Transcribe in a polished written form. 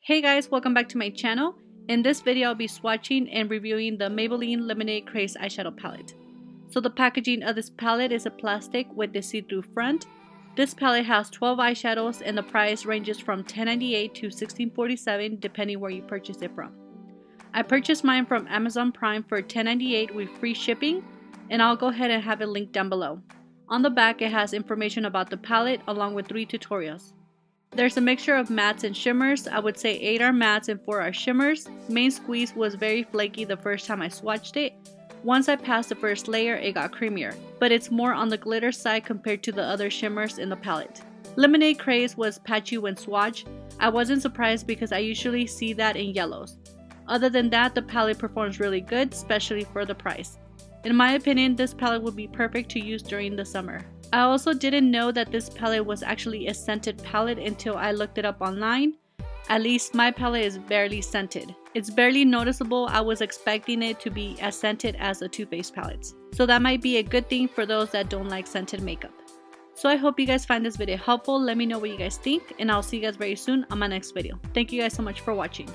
Hey guys, welcome back to my channel. In this video I'll be swatching and reviewing the Maybelline Lemonade Craze Eyeshadow Palette. So the packaging of this palette is a plastic with the see-through front. This palette has 12 eyeshadows and the price ranges from $10.98 to $16.47 depending where you purchase it from. I purchased mine from Amazon Prime for $10.98 with free shipping, and I'll go ahead and have it linked down below. On the back it has information about the palette along with 3 tutorials. There's a mixture of mattes and shimmers. I would say 8 are mattes and 4 are shimmers. Main squeeze was very flaky the first time I swatched it. Once I passed the first layer, it got creamier, but it's more on the glitter side compared to the other shimmers in the palette. Lemonade Craze was patchy when swatched. I wasn't surprised because I usually see that in yellows. Other than that, the palette performs really good, especially for the price. In my opinion, this palette would be perfect to use during the summer. I also didn't know that this palette was actually a scented palette until I looked it up online. At least my palette is barely scented. It's barely noticeable. I was expecting it to be as scented as the Too Faced palettes. So that might be a good thing for those that don't like scented makeup. So I hope you guys find this video helpful. Let me know what you guys think, and I'll see you guys very soon on my next video. Thank you guys so much for watching.